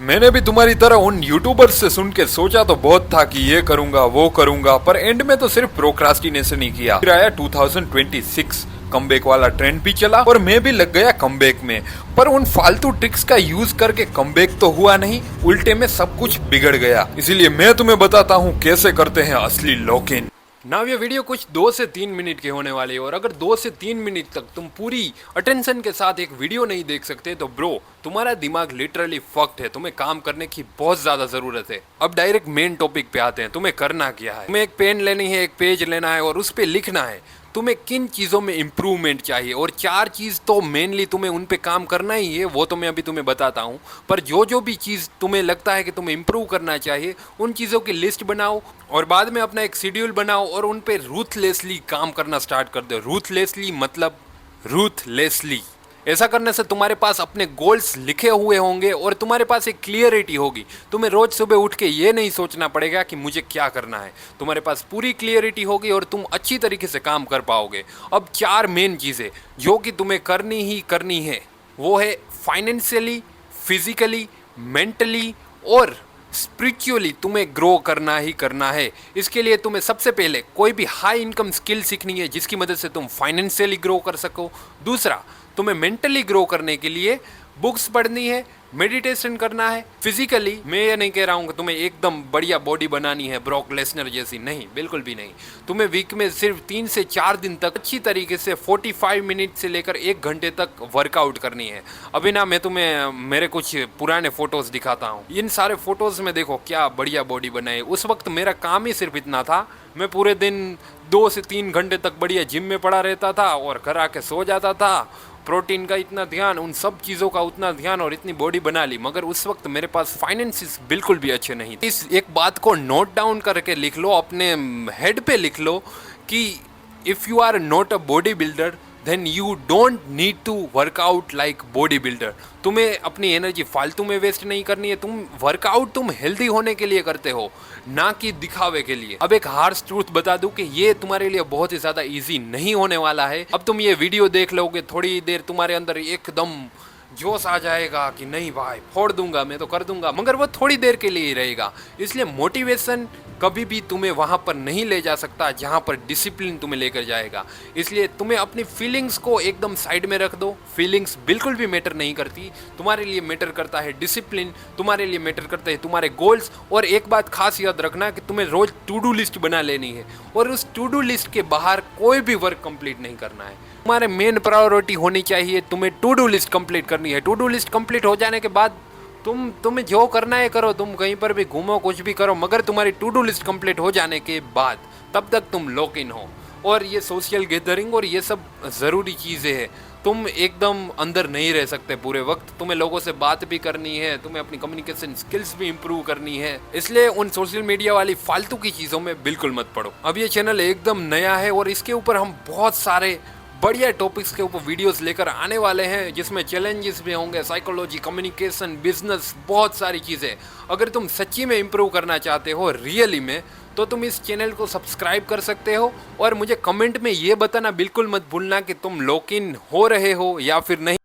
मैंने भी तुम्हारी तरह उन यूट्यूबर्स से सुन के सोचा तो बहुत था कि ये करूंगा वो करूंगा, पर एंड में तो सिर्फ प्रोक्रास्टिनेशन ही किया। फिर आया 2026, कमबैक वाला ट्रेंड भी चला और मैं भी लग गया कमबैक में। पर उन फालतू ट्रिक्स का यूज करके कमबैक तो हुआ नहीं, उल्टे में सब कुछ बिगड़ गया। इसीलिए मैं तुम्हें बताता हूँ कैसे करते हैं असली लॉक इन। नाउ ये वीडियो कुछ 2 से 3 मिनट की होने वाली है, और अगर 2 से 3 मिनट तक तुम पूरी अटेंशन के साथ एक वीडियो नहीं देख सकते तो ब्रो तुम्हारा दिमाग लिटरली फक्ड है। तुम्हें काम करने की बहुत ज्यादा जरूरत है। अब डायरेक्ट मेन टॉपिक पे आते हैं। तुम्हें करना क्या है? तुम्हें एक पेन लेनी है, एक पेज लेना है और उस पे लिखना है तुम्हें किन चीज़ों में इम्प्रूवमेंट चाहिए, और 4 चीज़ तो मेनली तुम्हें उन पे काम करना ही है, वो तो मैं अभी तुम्हें बताता हूँ। पर जो जो भी चीज़ तुम्हें लगता है कि तुम्हें इम्प्रूव करना चाहिए उन चीज़ों की लिस्ट बनाओ और बाद में अपना एक शेड्यूल बनाओ और उन पे रूथलेसली काम करना स्टार्ट कर दो। रूथलेसली मतलब रूथलेसली। ऐसा करने से तुम्हारे पास अपने गोल्स लिखे हुए होंगे और तुम्हारे पास एक क्लियरिटी होगी। तुम्हें रोज सुबह उठ के ये नहीं सोचना पड़ेगा कि मुझे क्या करना है। तुम्हारे पास पूरी क्लियरिटी होगी और तुम अच्छी तरीके से काम कर पाओगे। अब 4 मेन चीज़ें जो कि तुम्हें करनी ही करनी है वो है फाइनेंशियली, फिजिकली, मेंटली और स्पिरिचुअली तुम्हें ग्रो करना ही करना है। इसके लिए तुम्हें सबसे पहले कोई भी हाई इनकम स्किल सीखनी है जिसकी मदद से तुम फाइनेंशियली ग्रो कर सको। दूसरा, तुम्हें मेंटली ग्रो करने के लिए बुक्स पढ़नी है, मेडिटेशन करना है। फिजिकली मैं ये नहीं कह रहा हूँ कि तुम्हें एकदम बढ़िया बॉडी बनानी है ब्रॉक लेसनर जैसी, नहीं, बिल्कुल भी नहीं। तुम्हें वीक में सिर्फ 3 से 4 दिन तक अच्छी तरीके से 45 मिनट से लेकर 1 घंटे तक वर्कआउट करनी है। अभी ना मैं तुम्हें मेरे कुछ पुराने फोटोज़ दिखाता हूँ। इन सारे फोटोज़ में देखो क्या बढ़िया बॉडी बनाई। उस वक्त मेरा काम ही सिर्फ इतना था, मैं पूरे दिन 2 से 3 घंटे तक बढ़िया जिम में पड़ा रहता था और घर आके सो जाता था। प्रोटीन का इतना ध्यान, उन सब चीज़ों का उतना ध्यान और इतनी बॉडी बना ली, मगर उस वक्त मेरे पास फाइनेंसिस बिल्कुल भी अच्छे नहीं थे। इस एक बात को नोट डाउन करके लिख लो, अपने हेड पे लिख लो कि if you are not a body builder then you don't need to work out like body builder. तुम्हें अपनी एनर्जी फालतू में वेस्ट नहीं करनी है। तुम वर्कआउट तुम हेल्दी होने के लिए करते हो, ना कि दिखावे के लिए। अब एक हार्श ट्रूथ बता दूं कि ये तुम्हारे लिए बहुत ही ज़्यादा इजी नहीं होने वाला है। अब तुम ये वीडियो देख लोगे, थोड़ी देर तुम्हारे अंदर एकदम जोश आ जाएगा कि नहीं भाई फोड़ दूंगा, मैं तो कर दूंगा, मगर वो थोड़ी देर के लिए ही रहेगा। इसलिए मोटिवेशन कभी भी तुम्हें वहाँ पर नहीं ले जा सकता जहाँ पर डिसिप्लिन तुम्हें लेकर जाएगा। इसलिए तुम्हें अपनी फीलिंग्स को एकदम साइड में रख दो। फीलिंग्स बिल्कुल भी मैटर नहीं करती। तुम्हारे लिए मैटर करता है डिसिप्लिन, तुम्हारे लिए मैटर करते हैं तुम्हारे गोल्स। और एक बात खास याद रखना कि तुम्हें रोज टू डू लिस्ट बना लेनी है और उस टू डू लिस्ट के बाहर कोई भी वर्क कंप्लीट नहीं करना है। तुम्हारे मेन प्रायोरिटी होनी चाहिए, तुम्हें टू डू लिस्ट कंप्लीट करनी है। टू डू लिस्ट कंप्लीट हो जाने के बाद तुम्हें जो करना है करो, तुम कहीं पर भी घूमो, कुछ भी करो, मगर तुम्हारी टू डू लिस्ट कंप्लीट हो जाने के बाद तब तक तुम लॉक इन हो। और ये सोशल गैदरिंग और ये सब ज़रूरी चीज़ें हैं। तुम एकदम अंदर नहीं रह सकते पूरे वक्त, तुम्हें लोगों से बात भी करनी है, तुम्हें अपनी कम्युनिकेशन स्किल्स भी इंप्रूव करनी है। इसलिए उन सोशल मीडिया वाली फालतू की चीज़ों में बिल्कुल मत पड़ो। अब ये चैनल एकदम नया है और इसके ऊपर हम बहुत सारे बढ़िया टॉपिक्स के ऊपर वीडियोस लेकर आने वाले हैं, जिसमें चैलेंजेस भी होंगे, साइकोलॉजी, कम्युनिकेशन, बिजनेस, बहुत सारी चीज़ें। अगर तुम सच्ची में इम्प्रूव करना चाहते हो रियली में, तो तुम इस चैनल को सब्सक्राइब कर सकते हो और मुझे कमेंट में ये बताना बिल्कुल मत भूलना कि तुम लॉक इन हो रहे हो या फिर नहीं।